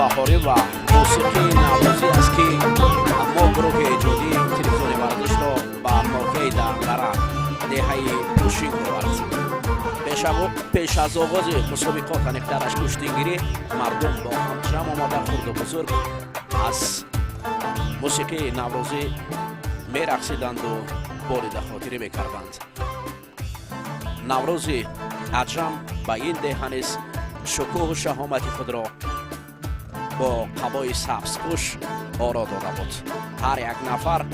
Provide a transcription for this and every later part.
بهاری و موسیقی نوروزی است که ما گروه ایجادی تلویزیون ورزش را به موقع در دهه پوشین می‌آورد. پیش از آغاز مسابقات نقطه‌اش کشتیگیری مردم با هم جمع آمده خرد و بزرگ از موسیقی نوروزی می‌رقصیدند و بارید خاطره می‌کردند. نوروز عجم به این دهه نیز شکوه و شهامت خود را با قبای سبزپوش آرا داده بود. هر یک نفر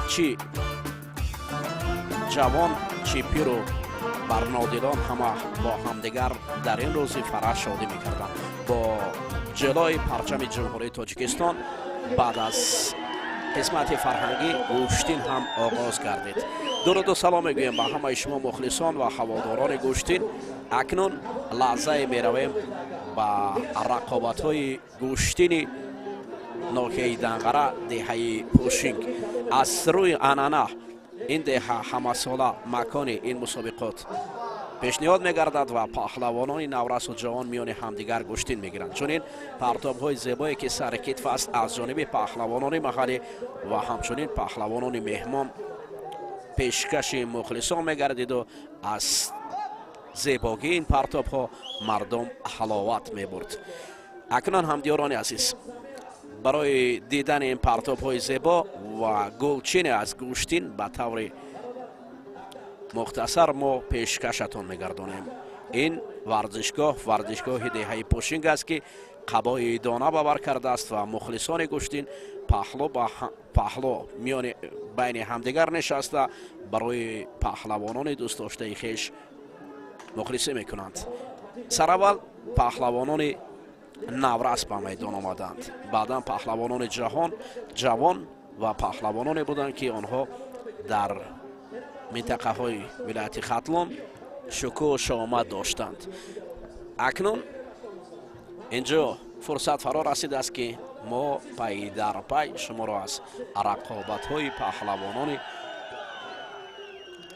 چی جوان چی پیر و برنادلان همه با همدیگر در این روز فرح شادی میکردند. با جلوی پرچم جمهوری تاجیکستان بعد از قسمت فرهنگی گوشتین هم آغاز گردید. درود و سلام میگویم به همه شما مخلصان و هواداران گوشتین. اکنون لحظه میرویم با رقابت های گوشتین ناحیه دنقره دهه پوشینگ. از روی عنعنه این دهه همه ساله مکان این مسابقات پیشنهاد میگردد و پهلوانان نورس و جوان میان همدیگر گوشتین میگیرند. چنین پرتاب های زیبایی که سر کتف است از جانب پهلوانان محلی و همچنین پهلوانان مهمان پیشکش مخلصان میگردید و از زیبایی این پرتاب ها مردم حلاوت میبرد. اکنون هم دیاران عزیز برای دیدن این پرتاب های زیبا و گلچین از گوشتین به طور مختصر ما پیشکشتان میگردانیم. این ورزشگاه دهه پوشینگ است که قبای دانه باور کرده است و مخلصان گوشتین پهلو میان بین همدیگر نشسته برای پهلوانان دوست داشته خیش مخلصی میکنند. سر اول پهلوانان نورس به میدان آمدند، بعدا پهلوانان جوان و پهلوانان بودند که آنها در منطقه های ولایت ختلان شکوه و شهامت داشتند. اکنون اینجا فرصت فرا رسیده است که ما پی در پی شما را از رقابت های پهلوانان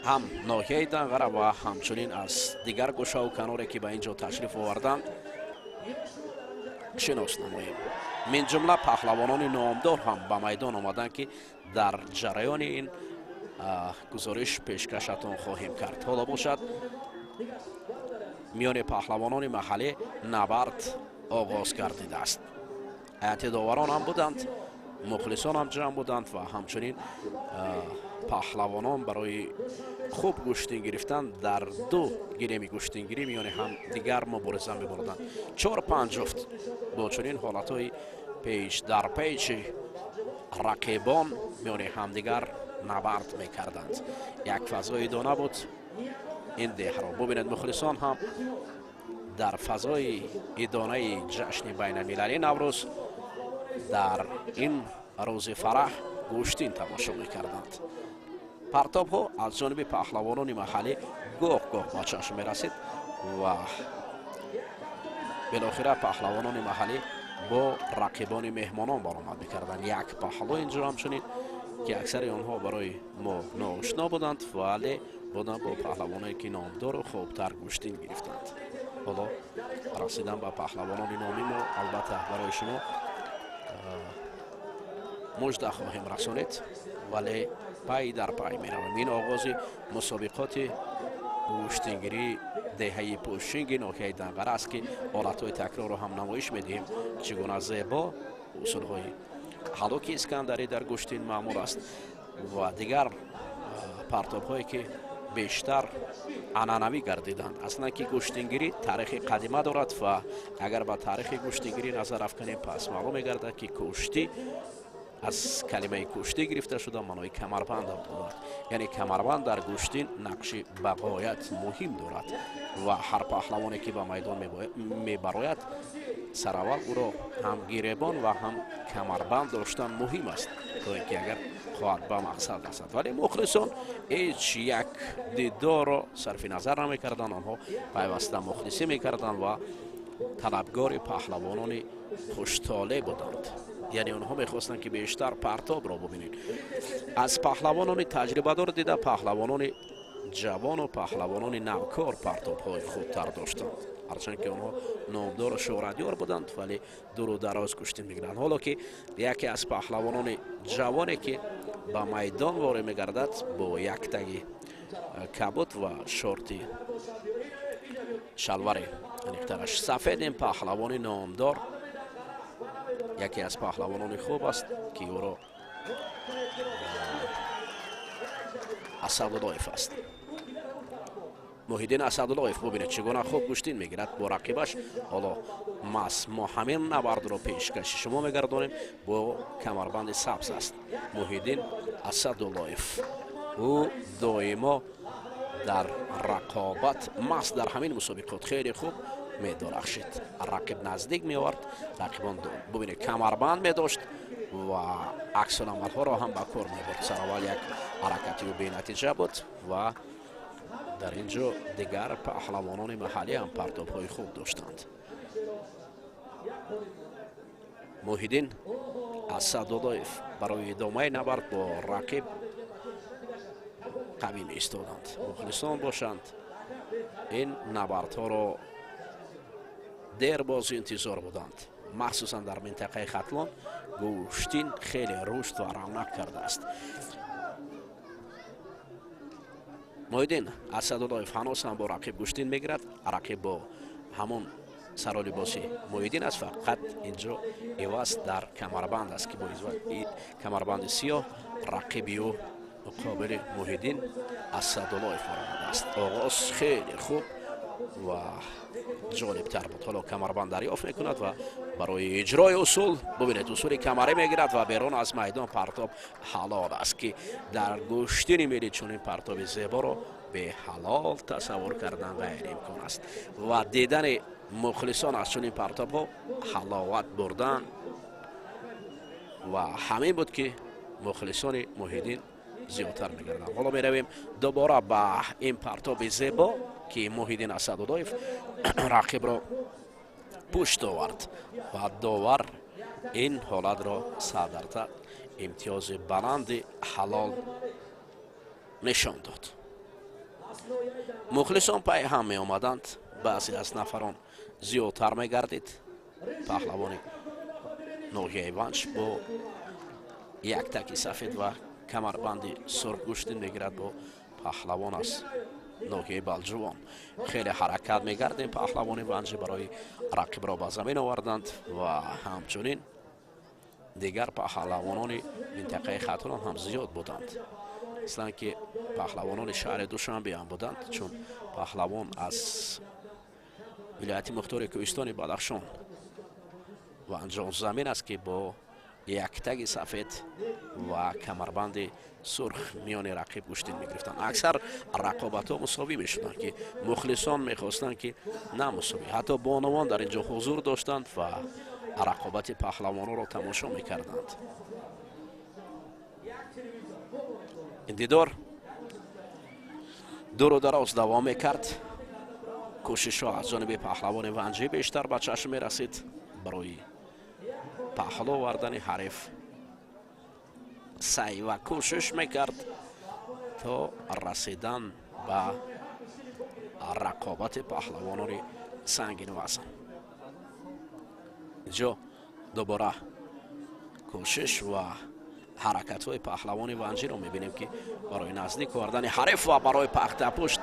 هم ناحیه دنقره و همچنین از دیگر گوشه و کناری که به اینجا تشریف آوردند شناس نماییم. من جمله پهلوانان نامدار هم به میدان آمدند که در جریان این گزارش پیشکشتان خواهیم کرد. حالا باشد میان پهلوانان محلی نبرد آغاز گردیده است. هیئت داوران هم بودند، مخلصان هم جمع بودند و همچنین پهلوانان برای خوب گوشتین گرفتن در دو گیرمی گوشتین گیری میان هم دیگر مبارزه می‌بردند. 4-5 جفت با چنین حالت‌های پیش در پیش رقیبان میان همدیگر نبرد میکردند. یک فضای دانه بود این ده را. ببینید مخلصان هم در فضای ادانه جشن بین المللی نوروز در این روز فرح گوشتین تماشا میکردند. پرتاب ها از جانب پهلوانان محلی گاه با چشم میرسید و بالاخره پهلوانان محلی با رقیبان مهمانان برآمد میکردند. یک پهلو اینجا همچنین که اکثر آنها برای ما ناآشنا بودند ولی بودند با پهلوانانی که نامدار و خوبتر گوشتین گرفتند. حالا رسیدن به پهلوانان نامی ما البته برای شما مژده خواهیم رسانید ولی پی در پی میرویم. این آغاز مسابقات گوشتینگیری دهه پوشینگ ناحیه دنقره است که حالتهای تکرار رو هم نمایش میدهیم چگونه زیبا اصولهای حلاک اسکندری در گوشتین معمول است و دیگر پرتاب هایی که بیشتر عنعنوی گردیدند. اصلا که گوشتینگیری تاریخ قدیمه دارد و اگر به تاریخ گوشتینگیری نظر افکنیم پس معلوم میگردد که کشتی از کلمه کشتی گرفته شده معنای کمربند دارد. یعنی کمربند در گوشتین نقش بغایت مهم دارد و هر پهلوانی که به میدان میبراید سر اول او را هم گریبان و هم کمربند داشتن مهم است تا اینکه اگر خواهد به مقصد رسد. ولی مخلصان هیچ یک دیدار را صرف نظر نمیکردند، آنها پیوسته مخلصی میکردند و طلبگار پهلوانان خوشطالع بودند. یعنی آنها میخواستند که بیشتر پرتاب را ببینید. از پهلوانان تجربه دار دیده پهلوانان جوان و پهلوانان نوکار پرتاب‌های خودتر داشتند، هرچند که آنها نامدار و شهرتیار بودند ولی دور و دراز کشتی میگیرند. حالا که یکی از پهلوانان جوانی که به میدان وارد میگردد با یک تگی کبوت و شورتی شلوار نیخترش سفید، این پهلوان نامدار یکی از پهلوانان خوب است که او را اسداللهیف است. محیدین اسداللهیف ببینید چگونه خوب گشتین میگیرد با رقیبش. حالا ما همین نبرد رو پیشکش شما میگردانیم با کمربند سبز است. محیدین اسداللهیف او دائما در رقابت مست در همین مسابقات خیلی خوب میدرخشید. رقیب نزدیک میآورد، رقیبان ببینید کمربند میداشت و عکس العمل ها را هم به کار میبرد. سر اول یک حرکتی و بی‌نتیجه بود و در اینجا دیگر پهلوانان محلی هم پرتاب های خوب داشتند. محیدین اسداللهیف برای ادامه نبرد با رقیب قوی می ایستادند. مخلصان باشند این نبردها را دیر بازی انتظار بودند، مخصوصا در منطقه ختلان گوشتین خیلی رشد و رونق کرده است. محیدین اسداللهیف هنوز هم با رقیب گوشتین میگیرد. رقیب با همون سرالباسی محیدین است، فقط اینجا عوض در کمربند است که با کمربند سیاه رقیبی او مقابل محیدین اسداللهیف آمده است. آغاز خیلی خوب و جالب تر بود. حالا کمربند دریافت میکند و برای اجرای اصول ببینید اصول کمره میگیرد و بیرون از میدان پرتاب حلال است که در گوشتین میرید چون این پرتاب زیبا رو به حلال تصور کردن غیر امکان است و دیدن مخلصان از چون این پرتاب ها حلاوت بردن و همین بود که مخلصان محیدین زیادتر میگردن. حالا میرویم دوباره به این پرتاب زیبا که محیدین اسداللهیف رقیب را پشت آورد و داور این حالت را صدرت امتیاز بلند حلال نشان داد. مخلصان پای هم می آمدند، بعضی از نفران زیادتر می گردید. پهلوان ناحیه ونج با یک تکی سفید و کمربند سرخ گوشتین میگیرد با پهلوان است ناحیه بلجوان. خیلی حرکت میگردیم پهلوان ونجی برای رقیب را به زمین آوردند و همچنین دیگر پهلوانان منطقه ختلان هم زیاد بودند، اصلا که پهلوانان شهر دوشنبه هم بودند چون پهلوان از ولایت مختار کوهستان بدخشان و انجام زمین است که با یک تگ سفید و کمربند سرخ میان رقیب گوشتین میگرفتند. اکثر رقابت ها مساوی میشدند که مخلصان میخواستند که نه مساوی، حتی بانوان در اینجا حضور داشتند و رقابت پهلوانان را تماشا میکردند. این دیدار دور و دراز دوام میکرد. کوشش ها از جانب پهلوان ونجی بیشتر به چشم میرسید برای پهلو آوردن حریف. سعی و کوشش میکرد تا رسیدن به رقابت پهلوانان سنگین وزن. اینجا دوباره کوشش و حرکت های پهلوان ونجی رو میبینیم که برای نزدیک آوردن حریف و برای پخت پشت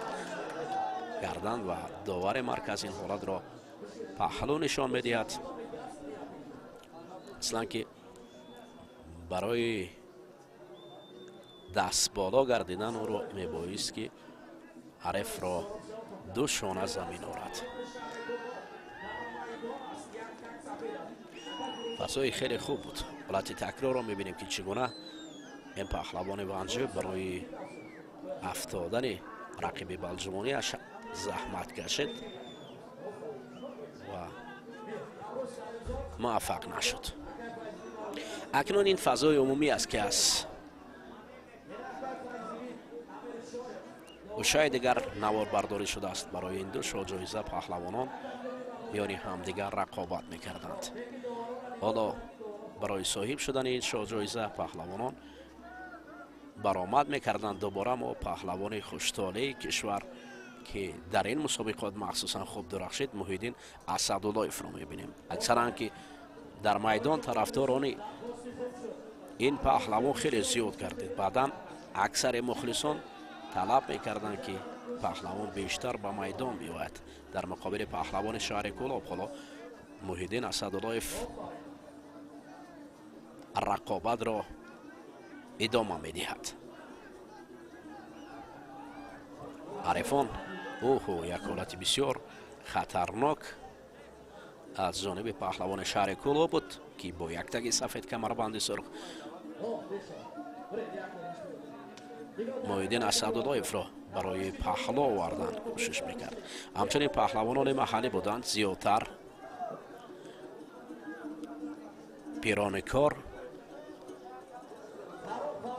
گردن و داور مرکز این حالت را پهلو نشان میدهد. اصلا که برای دست بالا گردیدن او رو میبایست که حریف را دو شانه زمین آورد. فضای خیلی خوب بود. حالت تکرار رو میبینیم که چگونه این پهلوان ونجی برای افتادن رقیب بلجوانیش زحمت کشید و موفق نشد. اکنون این فضای عمومی است که از گوشه دیگر نوار برداری شده است. برای این دو شاجایزه پهلوانان میان همدیگر رقابت میکردند. حالا برای صاحب شدن این شاجایزه پهلوانان برآمد میکردند. دوباره ما پهلوان خوشتاله کشور که در این مسابقات مخصوصا خوب درخشید محیدین اسدالله‌اف رو میبینیم. اکثرا که در میدان طرفداران این پهلوان خیلی زیاد کردید. بعدا اکثر مخلصان طلب میکردند که پهلوان بیشتر به میدان بیاید در مقابل پهلوان شهر کلاب. حالا محیدین اسدالله‌اف رقابت را ادامه میدهد. عرفان یک حالت بسیار خطرناک از جانب پهلوان شهر کلاب بود که با یک تگ سفید کمربند سرخ محیدین اسدالله‌اف را برای پهلو آوردن کوشش میکرد. همچنین پهلوانان محلی بودند زیادتر پیرانکار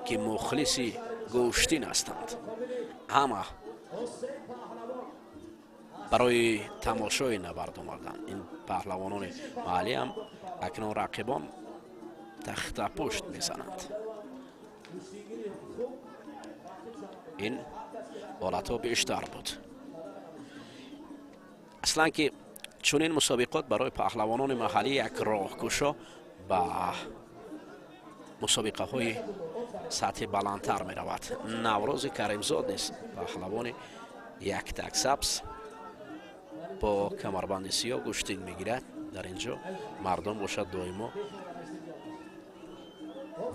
که مخلصی گوشتین هستند. همه برای تماشای نبرد آمدند. این پهلوانان محلی هم اکنون رقیبان تخت پشت میزنند. این حالت ها بیشتر بود. اصلا که چون این مسابقات برای پهلوانان محلی یک راهگشا به مسابقه های سطح بلندتر می رود. نوروز کریمزاد نیست پهلوان یک تک سبز با کمربند سیاه گوشتین میگیرد. در اینجا مردم باشد دائما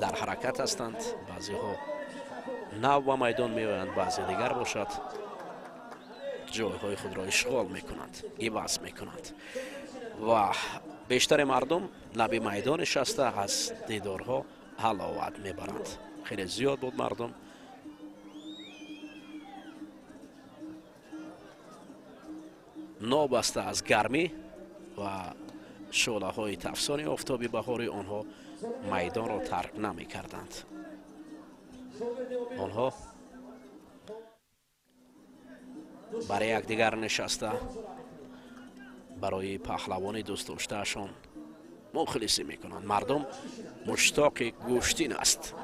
در حرکت هستند. بعضی ها نو و میدان میآیند، بعضی دیگر باشد جایهای خود را اشغال میکنند، عوض میکنند و بیشتر مردم لب میدان نشسته از دیدارها حلاوت میبرند. خیلی زیاد بود مردم. نابسته از گرمی و شعله های تفسان آفتابی بهاری آنها میدان را ترک نمی کردند. آنها برای یکدیگر نشسته برای پهلوان دوست داشتهشان مخلصی میکنند. مردم مشتاق گوشتین است.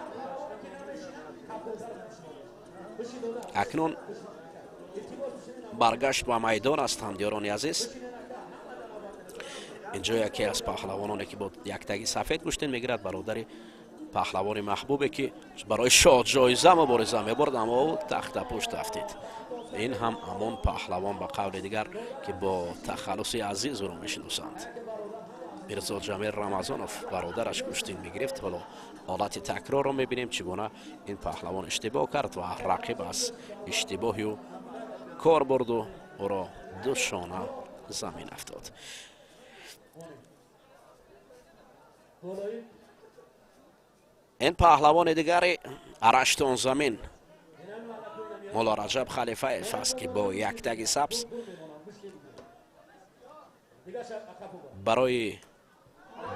اکنون برگشت به میدان هستند یاران عزیز. اینجا یکی از پهلوانانی که با یک تگی سفید گوشتین میگیرد برادر پهلوان محبوبه که برای شاد جایزه مبارزه میبرد اما او تخت پشت رفتید. این هم همان پهلوان به قول دیگر که با تخلص عزیز رو میشناسند. میرزا جمیل رمضانوف برادرش گوشتین میگرفت. حالا حالت تکرار رو میبینیم چگونه این پهلوان اشتباه کرد و رقیب از اشتباهی و کار برد و او را دو شانه زمین افتاد. این پهلوان دیگری ارشتون زمین مولا رجب خلیفه است که با یک تگ سبز برای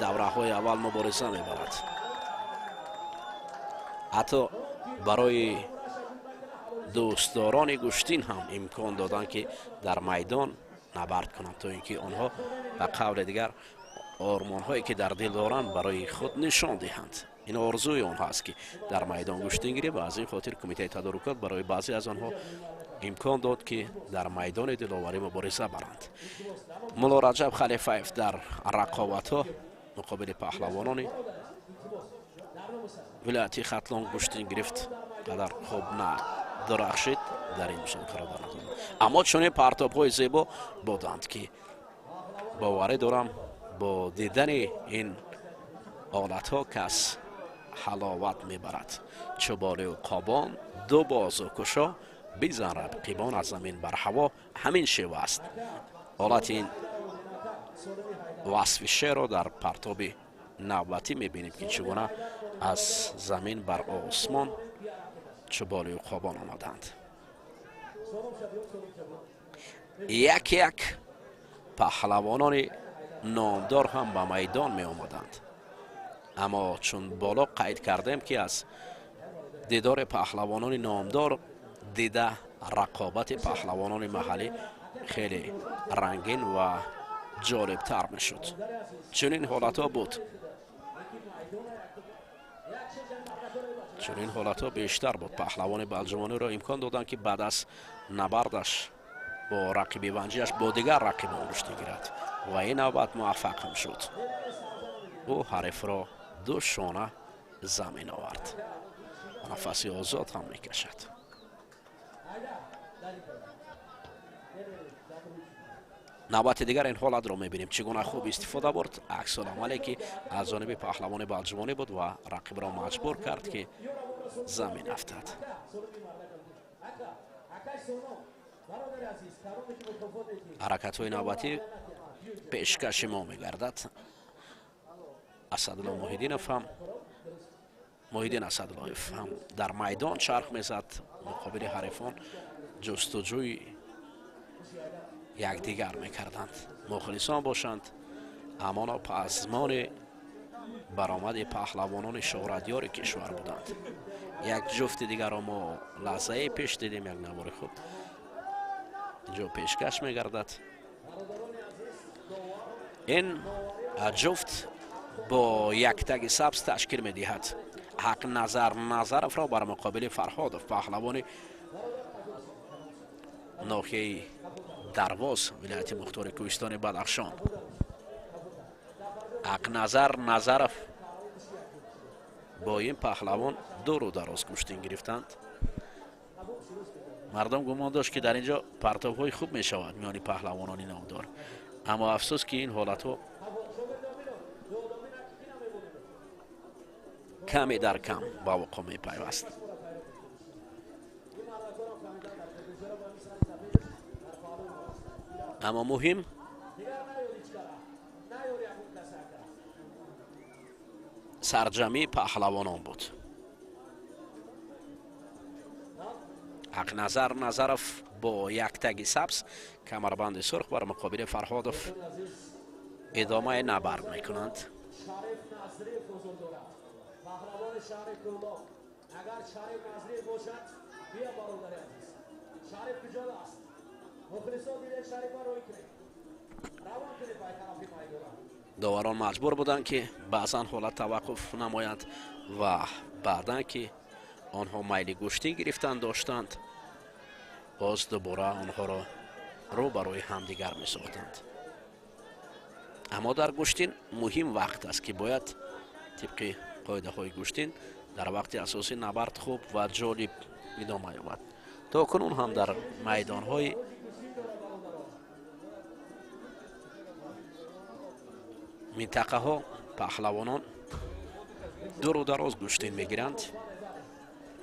دوره های اول مبارزه میبرد. حتی برای دوستداران گوشتین هم امکان دادن که در میدان نبرد کنند تا اینکه آنها به قول دیگر آرمان هایی که در دل دارند برای خود نشان دهند. این آرزوی آنها است که در میدان گوشتین گیری و از این خاطر کمیته تدارکات برای بعضی از آنها امکان داد که در میدان دلاوری مبارزه برند. مولا رجب خلیفه در رقابت ها مقابل پهلوانان ولایتی ختلان گوشتین گرفت قدر خوب نه درخشید در این مسابقه را برند. اما چون پرتاب های زیبا بودند که باوری دارم با دیدن این حالت ها کس حلاوت میبرد. چوباله و قابان دو بازو کشا بیزن رقیبان از زمین بر هوا همین شیوه است. حالت این وصف شعر را در پرتاب نوبتی میبینیم که چگونه از زمین بر آسمان چوباله و قابان آمدند. یک یک پهلوانان نامدار هم به میدان می آمدند. اما چون بالا قید کردیم که از دیدار پهلوانان نامدار دیده رقابت پهلوانان محلی خیلی رنگین و جالب تر می شد. چون این حالت ها بود. چنین حالتها بیشتر بود. پهلوان بلجوانی را امکان دادند که بعد از نبردش با رقیب ونجیش با دیگر رقیبان رشد گیرد و این نوبت موفق هم شد. او حریف را دو شانه زمین آورد. نفسی آزاد هم میکشد. نوبت دیگر این حالت را میبینیم چگونه خوب استفاده برد. عکس العملی که از جانب پهلوان بلجوانی بود و رقیب را مجبور کرد که زمین افتاد. حرکت های نوبتی پیشکش ما میگردد. اسدالله محیدین اسداللهیف هم در میدان چرخ میزد. مقابل حریفان جستجوی یکدیگر میکردند. مخلصان باشند اما پزمان برآمد پهلوانان شهرتیار کشور بودند. یک جفت دیگر را ما لحظه پیش دیدیم. یک نوار خوب اینجا پیشکش میگردد. این جفت با یک تگ سبز تشکیل میدهد. حق نظرف را بر مقابل فرهادов پهلوان ناحیه درواز ولایت مختار کوهستان بدخشان. حق نظرف با این پهلوان دو رو دراز کشتین گرفتند. مردم گمان داشت که در اینجا پرتاب های خوب می شود میان پهلوانان نامدار، اما افسوس که این حالت ها کمی در کم با وقوع می پیوست. اما مهم سرجمی پهلوانان بود. حق نظرف با یک تگ سبز کمربند سرخ بر مقابل فرهادов ادامه نبرد میکنند. داوران مجبور بودند که بعضا حالت توقف نمایند و بعدا که آنها میل گشتی گرفتن داشتند باز دوباره آنها را رو برای همدیگر می ساختند. اما در گشتین مهم وقت است که باید طبق قاعده های گشتین در وقت اساسی نبرد خوب و جالب ادامه یابد. تا کنون هم در میدان های منطقه ها پهلوانان دو رو دراز گشتین میگیرند.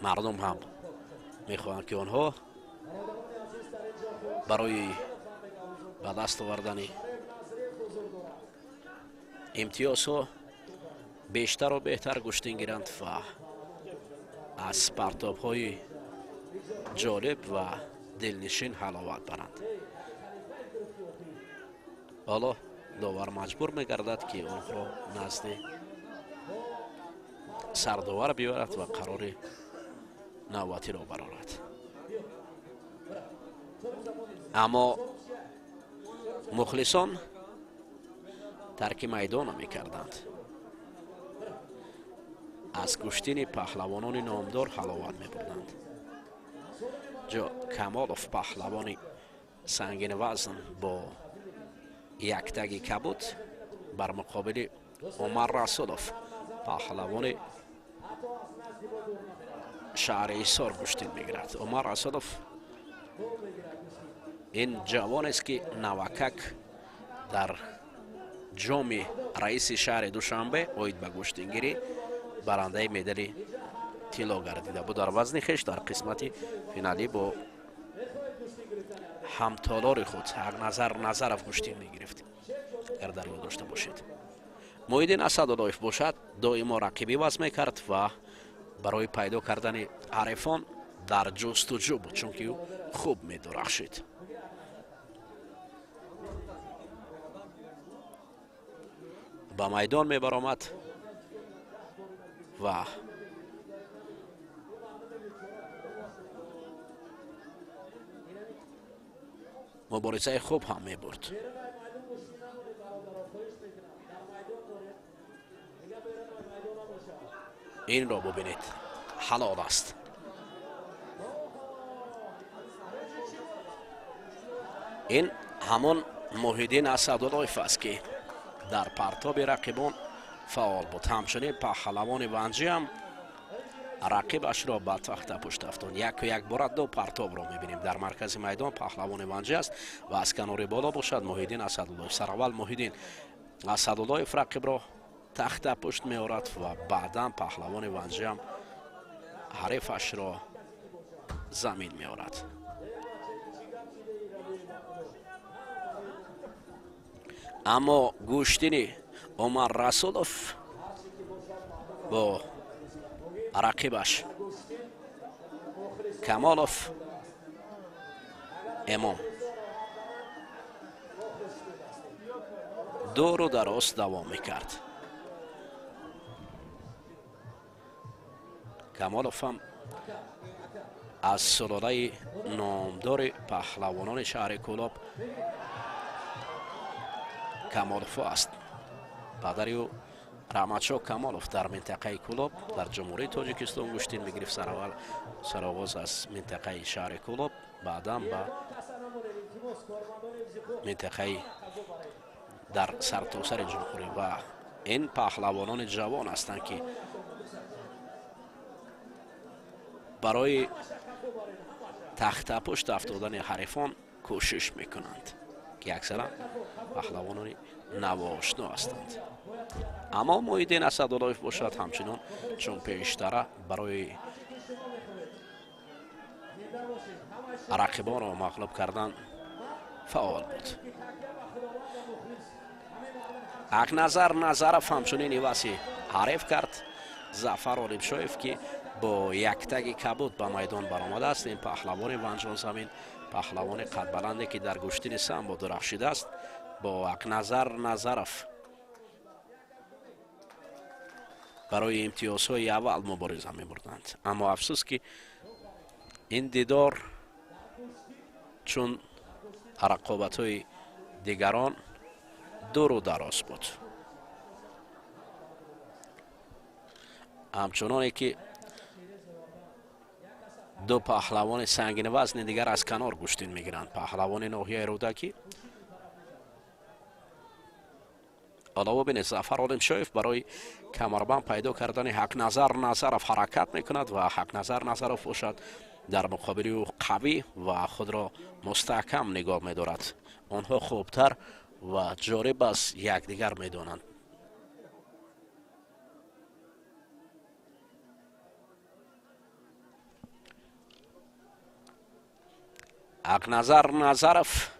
مردم هم میخواهند که آنها برای به دست آوردن امتیاز ها بیشتر و بهتر گشتین گیرند و از پرتاب های جالب و دلنشین حلاوت برند. حالا داور مجبور میگردد که آنها نزد سرداور بیارد و قرار نوبتی را برآورد. اما مخلصان ترک میدان میکردند. از کشتن پهلوانان نامدار حلاوت میبردند. جا کمالوف پهلوان سنگین وزن با یک تگ کبود بر مقابل عمر رسولوف پهلوان شهر ایسار گشتین میگیرد. عمر رسولوف این جوان است که نوکک در جام رئیس شهر دوشنبه اوید به گشتینگیری برنده مدال طلا گردیده بود. در وزن خیش در قسمت فینالی با همتالار خود حق نظرف گشتین میگرفت. اگر در یاد داشته باشید محیدین اسداللهیف باشد دائما رقیبی وزن میکرد و برای پیدا کردن حریفان در جستجو بود چون که او خوب میدرخشید. به میدان میبرآمد و مبارزه خوب هم میبرد. این را ببینید حلال است. این همون محیدین اسداللهیف است که در پرتاب رقیبان فعال بود. همچنین پهلوان ونجی هم رقیبش را به تخت پشت افکند. یک بار دو پرتاب را میبینیم در مرکز میدان. پهلوان ونجی است و از کنار بالا باشد محیدین اسداللهیف. سر اول محیدین اسداللهیف رقیب را تخت پشت میآورد و بعدا پهلوان ونجی هم حریفش را زمین میآورد. اما گوشتینی عمر رسولوف با رقیبش کمالوف امام دور و دراز دوام میکرد. کمالوف هم از سلاله نامدار پهلوانان شهر کولاب کمالوف است. پدری او رحمتشاه کمالوف در منطقه کولاب در جمهوری تاجیکستان گوشتین میگرفت. سرآغاز از منطقه شهر کولاب، بعدا به منطقه در سرتاسر جمهوری. و این پهلوانان جوان هستند که برای تخت پشت افتادن حریفان کوشش میکنند که اکثرا پهلوانان نوآشنا هستند. اما محیدین اسداللهیف باشد همچنان چون پیشتر برای رقیبان را مغلوب کردن فعال بود. اقنظر نظرف همچنین ایواسی حریف کرد ظفر عالیمشاهیف که با یک تگ کبود به میدان برآمده است. این پهلوان ونجان زمین، پهلوان قد بلنده که در گوشتین سمبو درخشیده است، با اقنظر نظرف برای امتیازهای اول مبارزه می بردند. اما افسوس که این دیدار چون رقابت های دیگران دور و دراز بود. همچنانی که دو پهلوان سنگین وزن دیگر از کنار گوشتین میگیرند. پهلوان ناحیه رودکی علاوه بر ظفر عالیمشاهیف برای کمربند پیدا کردن حقنظر نظرف حرکت میکند و حقنظر نظرف باشد در مقابل او قوی و خود را مستحکم نگاه میدارد. آنها خوبتر و جالب از یکدیگر میدانند. حقنظر نظرف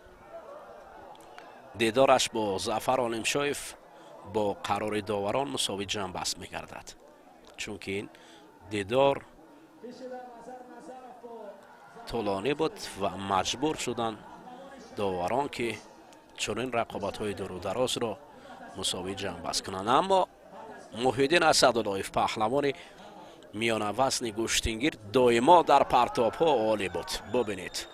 دیدارش با ظفر عالیمشاهیف با قرار داوران مساوی جمع بست میگردد، چون که این دیدار طولانی بود و مجبور شدند داوران که چنین رقابت های دور و دراز را مساوی جمع بست کنند. اما محیدین اسداللهیف پهلوان میانه وزن گوشتینگیر دائما در پرتاب ها عالی بود. ببینید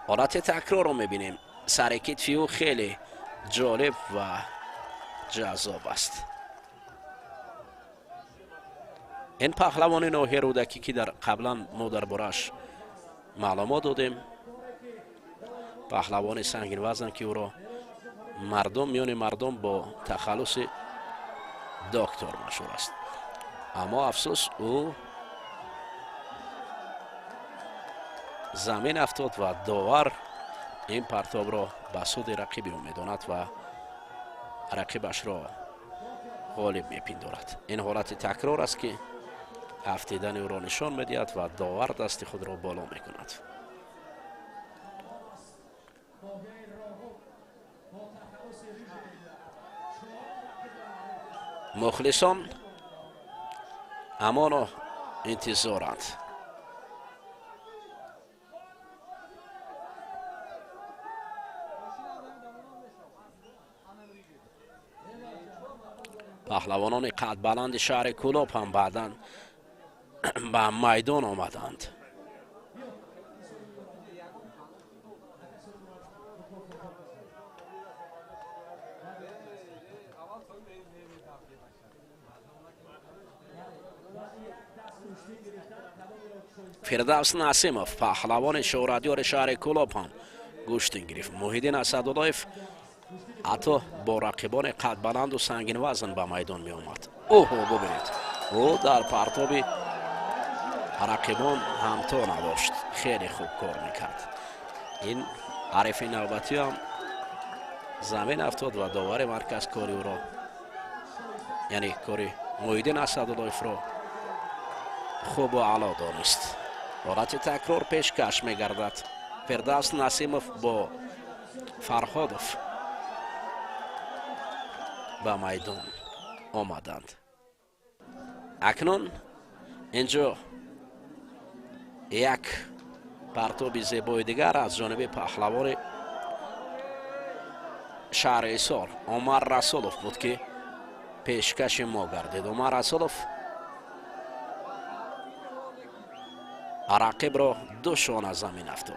حالت تکرار رو میبینیم. سر کتفی او خیلی جالب و جذاب است. این پهلوان ناحیه رودکی که در قبلا ما دربارش معلومات دادیم، پهلوان سنگین وزن که او را میان مردم با تخلص دکتر مشهور است. اما افسوس او زمین افتاد و داور این پرتاب را به سود رقیبی میداند و رقیبش را غالب میپندارد. این حالت تکرار است که افتیدن او را نشان میدهد و داور دست خود را بالا میکند. مخلصان امان و انتظارند. پهلوانان قد بلند شهر کولاب هم بعداً به میدان آمدند. فردوس نسیموف پهلوان شورادیور شهر کلوب هم گوشتین گرفت. محیدین اسداللهیف حتی با رقیبان قد بلند و سنگین وزن به میدان می آمد. ببینید او در پرتاب رقیبان همتا نداشت، خیلی خوب کار میکرد. این حریف نوبتی هم زمین افتاد و داور مرکز کاری او را، یعنی کاری محیدین اسداللهیف را خوب و علا دانست. حالت تکرار پیشکش میگردد. فردوس نسیموف با فرهادوف به میدان آمدند. اکنون اینجا یک پرتاب زیبای دیگر از جانب پهلوان شهر ایسار عمر رسولوف بود که پیشکش ما گردید. عمر رسولوف رقیب را دو شانه زمین افتاد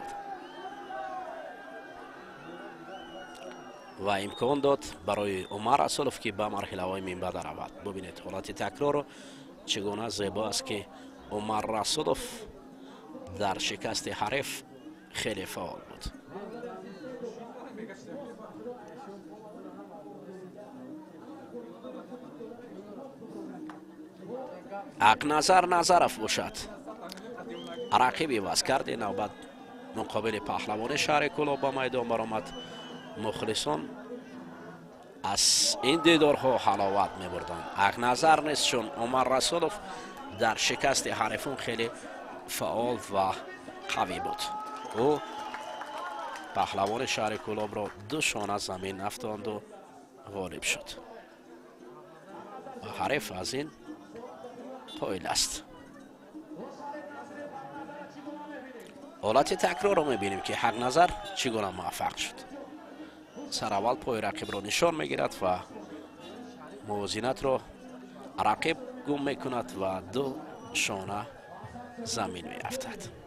و امکان داد برای عمر رسولوف که به مرحله های منبع رود. ببینید حالت تکرار رو چگونه زیبا است که عمر رسولوف در شکست حریف خیلی فعال بود. اقنظر نظرف باشد رقیبی وز کرد. نوبت مقابل پهلوان شهر کلوب به میدان برآمد. مخلصان از این دیدارها حلاوت می‌بردند. اقنظر نیست، چون عمر رسولوف در شکست حریفان خیلی فعال و قوی بود. او پهلوان شهر کلوب را دو شانه زمین افکند و غالب شد و حریف از این پایل است. حالت تکرار رو میبینیم که حقنظر چگونه موفق شد. سر اول پای رقیب را نشان میگیرد و موازنت را رقیب گم میکند و دو شانه زمین میافتد.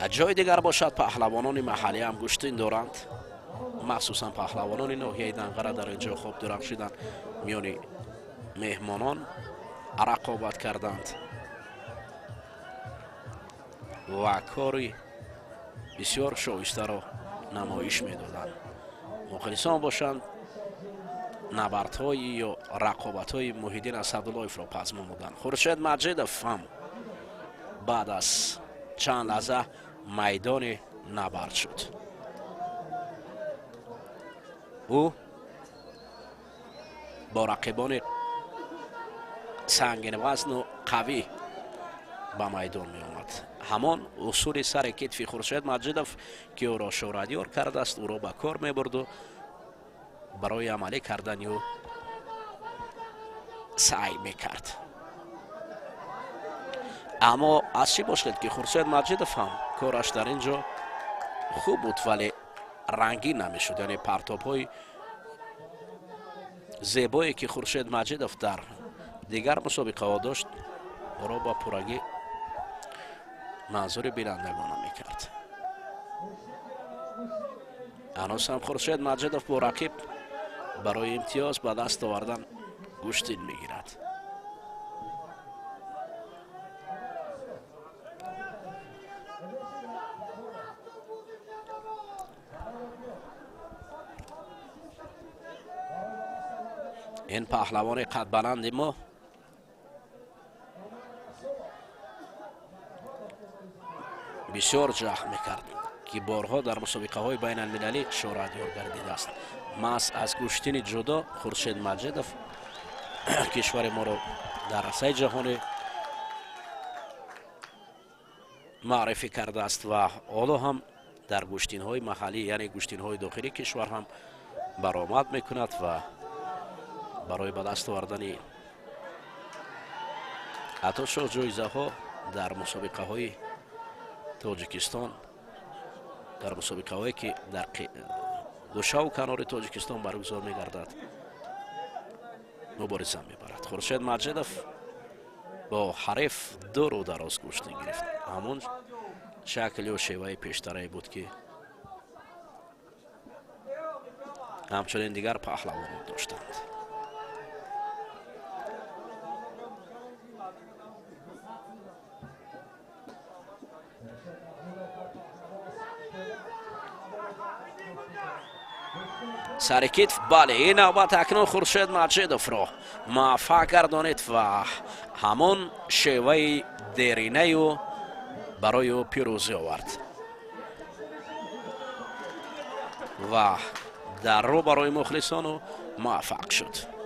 جای دیگر باشد پهلوانان محلی هم گوشتین دارند، مخصوصا پهلوانان ناحیه دنقره در اینجا خوب درخشیدند. میان مهمانان رقابت کردند و کاری بسیار شایسته را نمایش میدادند. مخلصان باشند نبردهای یا رقابت‌های محیدین اسداللهیف را پزما بودند. خورشید مجیدوف هم بعد از چند لحظه میدان نبرد شد. او با رقیبان سنگین وزن و قوی به میدان می آمد. همان اصول سر کتف خورشید مجیدوف که او را شورادیار کرده است او را به کار می برد و برای عملی کردن او سعی می کرد. اما از چی باشد که خورشید مجیدوف هم کارش در اینجا خوب بود ولی رنگین نمی شد. یعنی پرتاب های زیبایی که خورشید مجیدوف در دیگر مسابقه ها داشت او را با پرگی منظور بینندگان می کرد. هنوز هم خورشید مجیدوف با رقیب برای امتیاز به دست آوردن گوشتین می گیرد. این پهلوان قد بلند ما بسیار جهد میکرد که بارها در مسابقه های بین المللی شورادیار گردیده است. مس از گوشتین جدا خورشید مجیدوف کشور ما را در عرصه جهانی معرفی کرده است و حالا هم در گوشتین های محلی یعنی گوشتین های داخلی کشور هم برآمد میکند و برای به دست آوردن حتی جایزه ها در مسابقه های تاجیکستان، در مسابقه هایی که در گوشه و کنار تاجیکستان برگزار می‌گردد مبارزه می‌برد. خورشید مجیدوف با حریف دو رو دراز گوشتین گرفت. همون شکل و شیوه پیشتری بود که همچنین دیگر پهلوانان داشتند. سر کتف. بله این نوبت اکنون خورشید مجیدوف رو موفق گردانید و همون شیوه دیرینه و برای پیروزی آورد و در رو برای مخلصان موفق شد.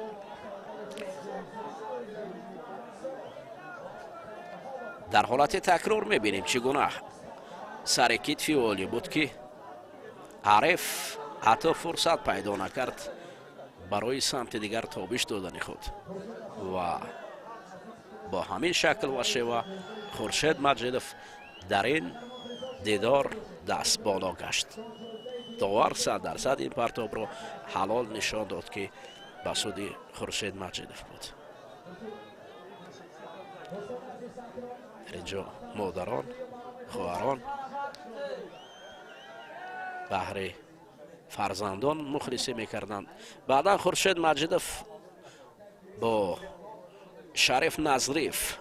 در حالت تکرار میبینیم چگونه سر کتفی اولی بود که عارف حتی فرصت پیدا نکرد برای سمت دیگر تابش دادن خود و با همین شکل و شیوه خورشید مجیدوف در این دیدار دست بالا گشت. داور 100% این پرتاب رو حلال نشان داد که به سود خورشید مجیدوف بود. در اینجا مادران خواهران بهر فرزندان مخلصی میکردند. بعدا خورشید مجیدوف با شریف نظریف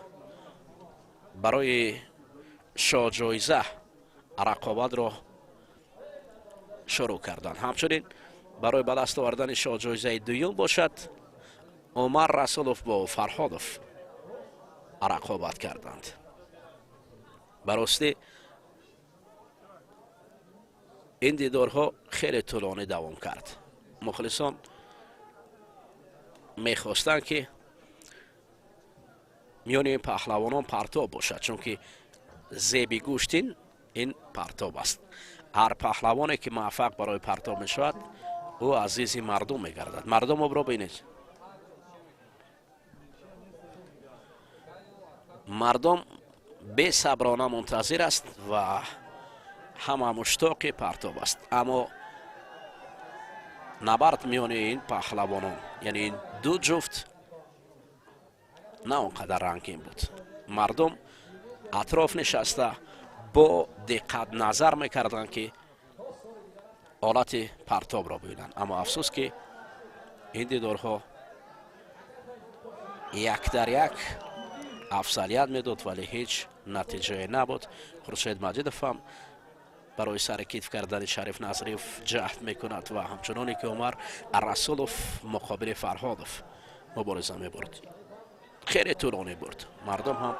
برای شاه جایزه رقابت را شروع کردند. همچنین برای به دست آوردن شاه جایزه دوم باشد عمر رسولوف با فرهادوف رقابت کردند. براستی این دیدارها خیلی طولانی دوام کرد. مخلصان میخواستند که میان این پهلوانان پرتاب باشد، چون که زیبی گوشتین این پرتاب است. هر پهلوانی که موفق برای پرتاب میشود او عزیزی مردم میگردد. مردم رو ببینید، مردم به صبرانه منتظر است و همه مشتاق پرتاب است. اما نبرد میان این پهلوانان یعنی این دو جفت نه اونقدر رنگین بود. مردم اطراف نشسته با دقت نظر میکردن که آلت پرتاب را ببینند. اما افسوس که این دیدارها یک در یک افضلیت میداد ولی هیچ نتیجه نبود. خورشید مجیدوف هم برای سر کتف کردن شریف نظریف جهد میکند و همچنانی که عمر رسولوف مقابل فرهادوف مبارزه میبرد. خیلی طولانی بود. مردم هم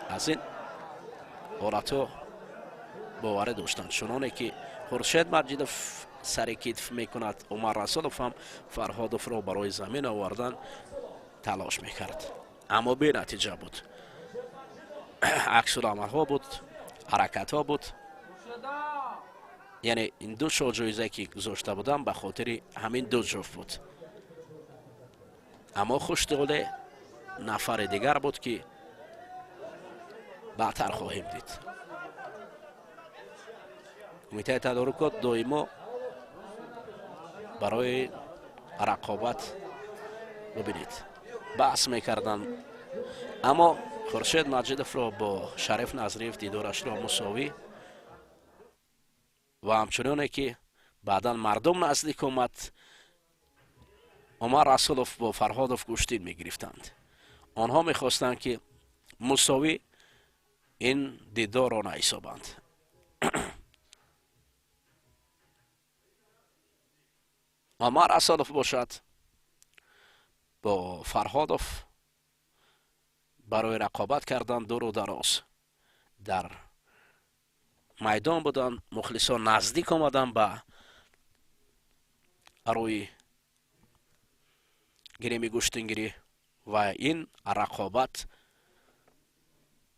از این حالتها باور داشتند. چنانه که خورشید مجیدوف سر کتف میکند، عمر رسولوف هم فرهادوف را برای زمین آوردن تلاش میکرد، اما بی نتیجه بود. عکس العمل ها بود، حرکت ها بود. یعنی این دو شاه جایزه که گذاشته بودم به خاطر همین دو جفت بود. اما خوشدل نفر دیگر بود که بعدتر خواهیم دید. کمیته تدارکات دائما برای رقابت ببینید بحث میکردن، اما خورشید مجیدوف را با شریف نظریف دیدارش را مساوی و همچنانه که بعدا مردم نزدیک اومد عمر رسولوف با فرهادوف گوشتین میگرفتند. آنها میخواستند که مساوی این دیدار را نحسابند. عمر رسولوف باشد با فرهادوف برای رقابت کردن دور و دراز در میدان بودن. مخلصان نزدیک آمدن به روی گرمی گوشتنگیری و این رقابت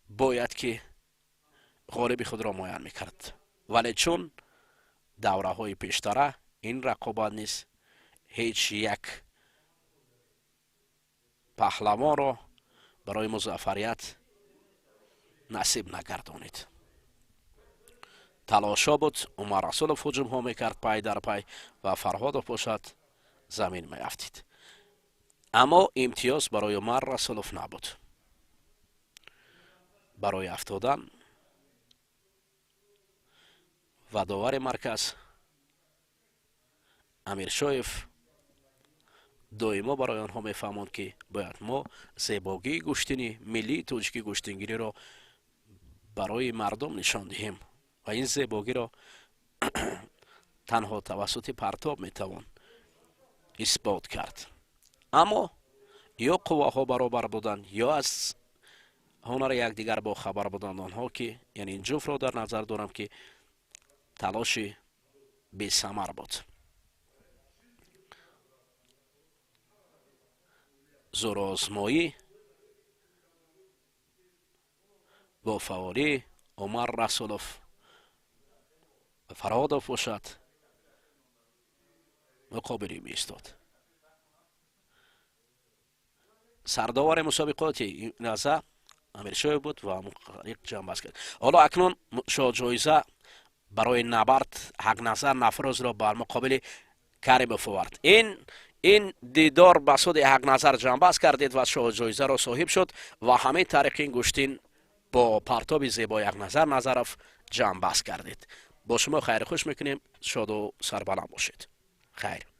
باید که غالب خود را معین میکرد، ولی چون دوره های پیشتره این رقابت نیست، هیچ یک پهلوان را برای مظفریت نصیب نگردانید. تلاشا بود. عمر رسولوف هجوم ها میکرد پای در پای و فرهادوف باشد زمین میافتید، اما امتیاز برای عمر رسولوف نبود. برای افتادن و داور مرکز امیر شایف دائما برای آنها میفهماند که باید ما زیباگی گوشتنی ملی توجیکی گوشتنگیری را برای مردم نشان دهیم و این زیباگی را تنها توسط پرتاب میتوان اثبات کرد. اما یا قواها برابر بودند یا از هنر یکدیگر با خبر بودند آنها که یعنی این جفت را در نظر دارم که تلاش بی ثمر بود. زورآزمایی با فعالی عمر رسولوف و فرهادوف باشد مقابلی می ایستاد. سرداور مسابقات این لحظه امیرشاه بود و یک جنب بست کرد. حالا اکنون شاه جایزه برای نبرد حق نظر نفروز را بر مقابل کریموف آورد. این دیدار به سود حق نظر جنبست کردید و شاه جایزه را صاحب شد و همه طریقین گشتین با پرتاب زیبای حق نظر نظرف جنبست کردید. با شما خیر خوش میکنیم. شاد و سربلند باشید. خیر.